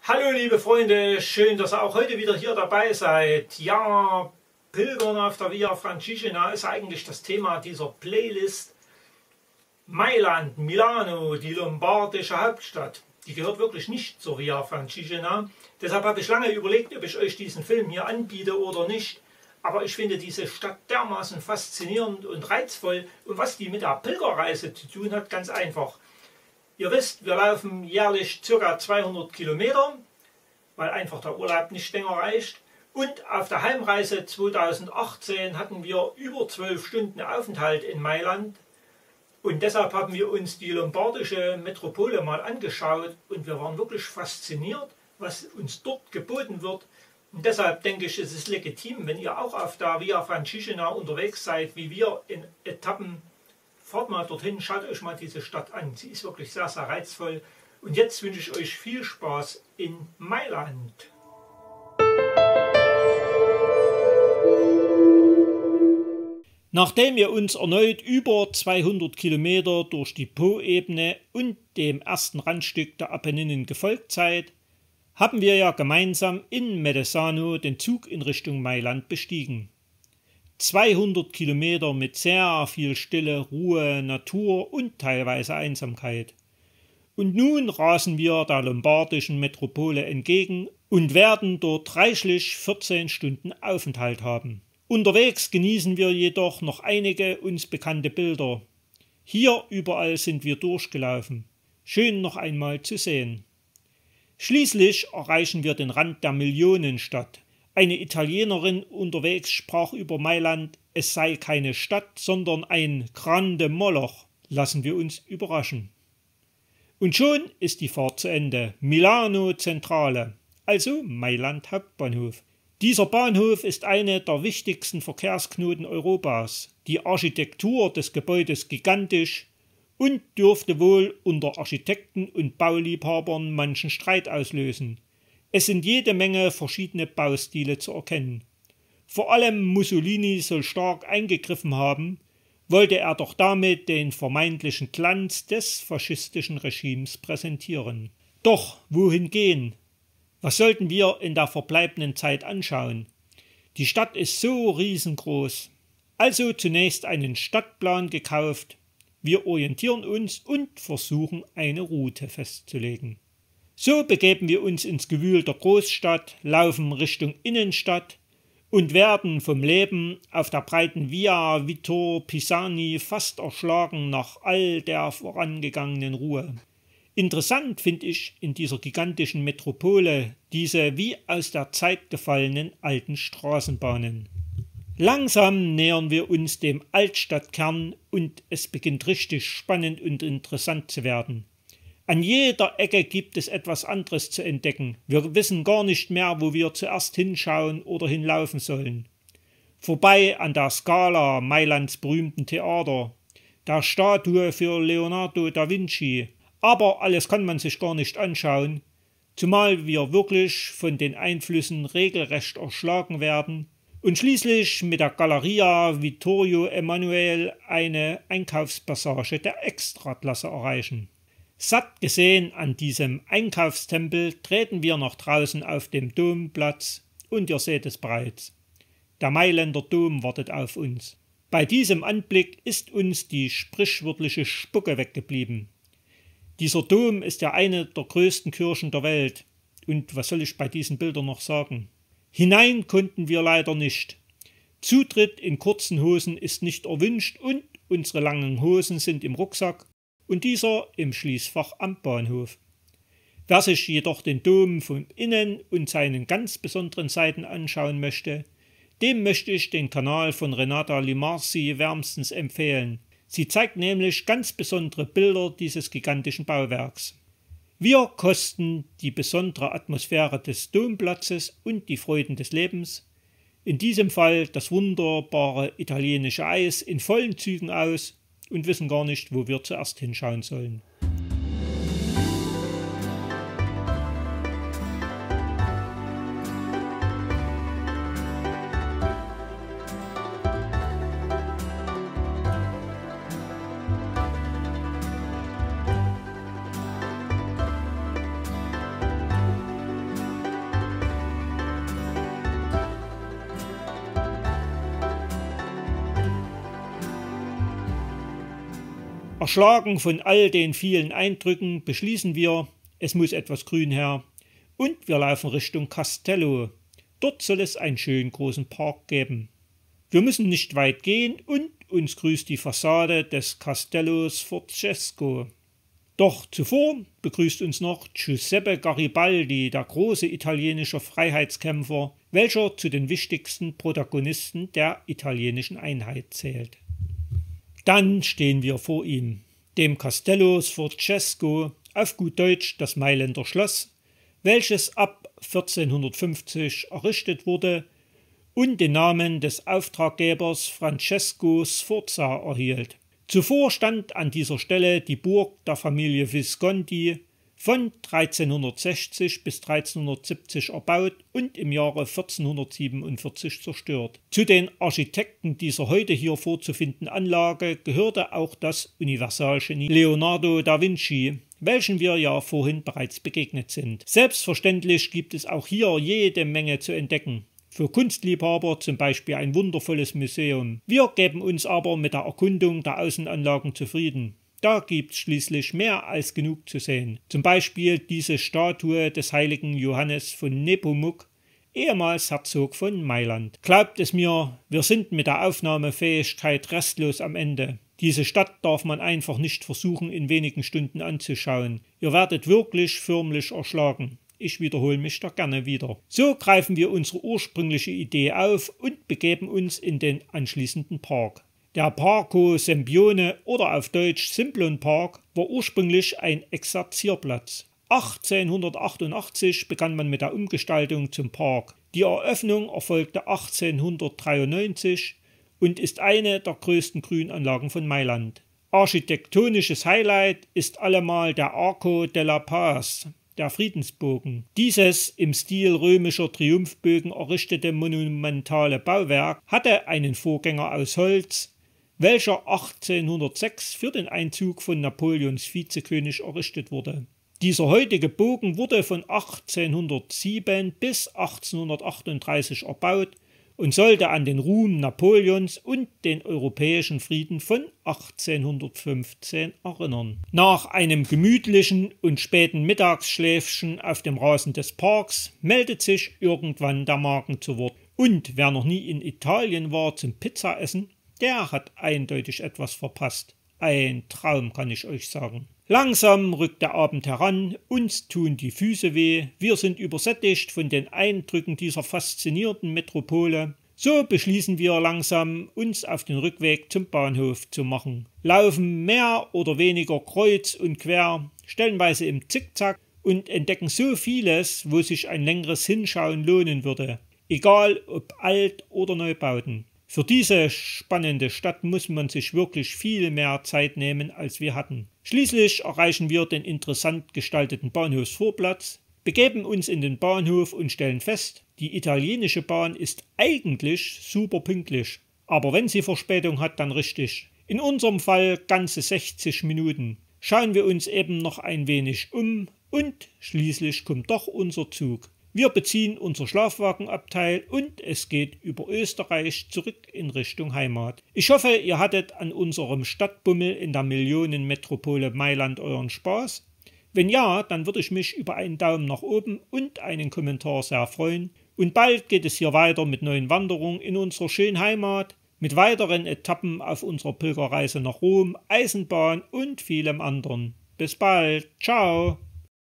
Hallo liebe Freunde, schön, dass ihr auch heute wieder hier dabei seid. Ja, Pilgern auf der Via Francigena ist eigentlich das Thema dieser Playlist. Mailand, Milano, die lombardische Hauptstadt, die gehört wirklich nicht zur Via Francigena. Deshalb habe ich lange überlegt, ob ich euch diesen Film hier anbiete oder nicht. Aber ich finde diese Stadt dermaßen faszinierend und reizvoll. Und was die mit der Pilgerreise zu tun hat, ganz einfach. Ihr wisst, wir laufen jährlich ca. 200 Kilometer, weil einfach der Urlaub nicht länger reicht. Und auf der Heimreise 2018 hatten wir über 12 Stunden Aufenthalt in Mailand. Und deshalb haben wir uns die lombardische Metropole mal angeschaut und wir waren wirklich fasziniert, was uns dort geboten wird. Und deshalb denke ich, es ist legitim, wenn ihr auch auf der Via Francigena unterwegs seid, wie wir in Etappen. Fahrt mal dorthin, schaut euch mal diese Stadt an. Sie ist wirklich sehr, sehr reizvoll. Und jetzt wünsche ich euch viel Spaß in Mailand. Nachdem ihr uns erneut über 200 Kilometer durch die Po-Ebene und dem ersten Randstück der Apenninen gefolgt seid, haben wir ja gemeinsam in Medesano den Zug in Richtung Mailand bestiegen. 200 Kilometer mit sehr viel Stille, Ruhe, Natur und teilweise Einsamkeit. Und nun rasen wir der lombardischen Metropole entgegen und werden dort reichlich 14 Stunden Aufenthalt haben. Unterwegs genießen wir jedoch noch einige uns bekannte Bilder. Hier überall sind wir durchgelaufen. Schön noch einmal zu sehen. Schließlich erreichen wir den Rand der Millionenstadt. Eine Italienerin unterwegs sprach über Mailand, es sei keine Stadt, sondern ein Grande Moloch. Lassen wir uns überraschen. Und schon ist die Fahrt zu Ende. Milano Centrale, also Mailand Hauptbahnhof. Dieser Bahnhof ist eine der wichtigsten Verkehrsknoten Europas. Die Architektur des Gebäudes gigantisch und dürfte wohl unter Architekten und Bauliebhabern manchen Streit auslösen. Es sind jede Menge verschiedene Baustile zu erkennen. Vor allem Mussolini soll stark eingegriffen haben, wollte er doch damit den vermeintlichen Glanz des faschistischen Regimes präsentieren. Doch wohin gehen? Was sollten wir in der verbleibenden Zeit anschauen? Die Stadt ist so riesengroß. Also zunächst einen Stadtplan gekauft. Wir orientieren uns und versuchen eine Route festzulegen. So begeben wir uns ins Gewühl der Großstadt, laufen Richtung Innenstadt und werden vom Leben auf der breiten Via Vittor Pisani fast erschlagen nach all der vorangegangenen Ruhe. Interessant finde ich in dieser gigantischen Metropole diese wie aus der Zeit gefallenen alten Straßenbahnen. Langsam nähern wir uns dem Altstadtkern und es beginnt richtig spannend und interessant zu werden. An jeder Ecke gibt es etwas anderes zu entdecken. Wir wissen gar nicht mehr, wo wir zuerst hinschauen oder hinlaufen sollen. Vorbei an der Scala, Mailands berühmten Theater, der Statue für Leonardo da Vinci. Aber alles kann man sich gar nicht anschauen, zumal wir wirklich von den Einflüssen regelrecht erschlagen werden und schließlich mit der Galleria Vittorio Emanuele eine Einkaufspassage der Extraklasse erreichen. Satt gesehen an diesem Einkaufstempel treten wir nach draußen auf dem Domplatz und ihr seht es bereits. Der Mailänder Dom wartet auf uns. Bei diesem Anblick ist uns die sprichwörtliche Spucke weggeblieben. Dieser Dom ist ja eine der größten Kirchen der Welt. Und was soll ich bei diesen Bildern noch sagen? Hinein konnten wir leider nicht. Zutritt in kurzen Hosen ist nicht erwünscht und unsere langen Hosen sind im Rucksack und dieser im Schließfach am Bahnhof. Wer sich jedoch den Dom von innen und seinen ganz besonderen Seiten anschauen möchte, dem möchte ich den Kanal von Renata Limarsi wärmstens empfehlen. Sie zeigt nämlich ganz besondere Bilder dieses gigantischen Bauwerks. Wir kosten die besondere Atmosphäre des Domplatzes und die Freuden des Lebens, in diesem Fall das wunderbare italienische Eis in vollen Zügen aus und wissen gar nicht, wo wir zuerst hinschauen sollen. Erschlagen von all den vielen Eindrücken beschließen wir, es muss etwas Grün her, und wir laufen Richtung Castello. Dort soll es einen schönen großen Park geben. Wir müssen nicht weit gehen und uns grüßt die Fassade des Castello Sforzesco. Doch zuvor begrüßt uns noch Giuseppe Garibaldi, der große italienische Freiheitskämpfer, welcher zu den wichtigsten Protagonisten der italienischen Einheit zählt. Dann stehen wir vor ihm, dem Castello Sforzesco, auf gut Deutsch das Mailänder Schloss, welches ab 1450 errichtet wurde und den Namen des Auftraggebers Francesco Sforza erhielt. Zuvor stand an dieser Stelle die Burg der Familie Visconti, von 1360 bis 1370 erbaut und im Jahre 1447 zerstört. Zu den Architekten dieser heute hier vorzufindenden Anlage gehörte auch das Universalgenie Leonardo da Vinci, welchen wir ja vorhin bereits begegnet sind. Selbstverständlich gibt es auch hier jede Menge zu entdecken. Für Kunstliebhaber zum Beispiel ein wundervolles Museum. Wir geben uns aber mit der Erkundung der Außenanlagen zufrieden. Da gibt's schließlich mehr als genug zu sehen. Zum Beispiel diese Statue des heiligen Johannes von Nepomuk, ehemals Herzog von Mailand. Glaubt es mir, wir sind mit der Aufnahmefähigkeit restlos am Ende. Diese Stadt darf man einfach nicht versuchen, in wenigen Stunden anzuschauen. Ihr werdet wirklich förmlich erschlagen. Ich wiederhole mich da gerne wieder. So greifen wir unsere ursprüngliche Idee auf und begeben uns in den anschließenden Park. Der Parco Sempione oder auf Deutsch Simplon Park war ursprünglich ein Exerzierplatz. 1888 begann man mit der Umgestaltung zum Park. Die Eröffnung erfolgte 1893 und ist eine der größten Grünanlagen von Mailand. Architektonisches Highlight ist allemal der Arco della Paz, der Friedensbogen. Dieses im Stil römischer Triumphbögen errichtete monumentale Bauwerk hatte einen Vorgänger aus Holz, welcher 1806 für den Einzug von Napoleons Vizekönig errichtet wurde. Dieser heutige Bogen wurde von 1807 bis 1838 erbaut und sollte an den Ruhm Napoleons und den europäischen Frieden von 1815 erinnern. Nach einem gemütlichen und späten Mittagsschläfchen auf dem Rasen des Parks meldet sich irgendwann der Magen zu Wort. Und wer noch nie in Italien war zum Pizzaessen, der hat eindeutig etwas verpasst. Ein Traum, kann ich euch sagen. Langsam rückt der Abend heran, uns tun die Füße weh, wir sind übersättigt von den Eindrücken dieser faszinierenden Metropole. So beschließen wir langsam, uns auf den Rückweg zum Bahnhof zu machen. Laufen mehr oder weniger kreuz und quer, stellenweise im Zickzack und entdecken so vieles, wo sich ein längeres Hinschauen lohnen würde. Egal ob Alt- oder Neubauten. Für diese spannende Stadt muss man sich wirklich viel mehr Zeit nehmen, als wir hatten. Schließlich erreichen wir den interessant gestalteten Bahnhofsvorplatz, begeben uns in den Bahnhof und stellen fest, die italienische Bahn ist eigentlich super pünktlich. Aber wenn sie Verspätung hat, dann richtig. In unserem Fall ganze 60 Minuten. Schauen wir uns eben noch ein wenig um und schließlich kommt doch unser Zug. Wir beziehen unser Schlafwagenabteil und es geht über Österreich zurück in Richtung Heimat. Ich hoffe, ihr hattet an unserem Stadtbummel in der Millionenmetropole Mailand euren Spaß. Wenn ja, dann würde ich mich über einen Daumen nach oben und einen Kommentar sehr freuen. Und bald geht es hier weiter mit neuen Wanderungen in unserer schönen Heimat, mit weiteren Etappen auf unserer Pilgerreise nach Rom, Eisenbahn und vielem anderen. Bis bald. Ciao.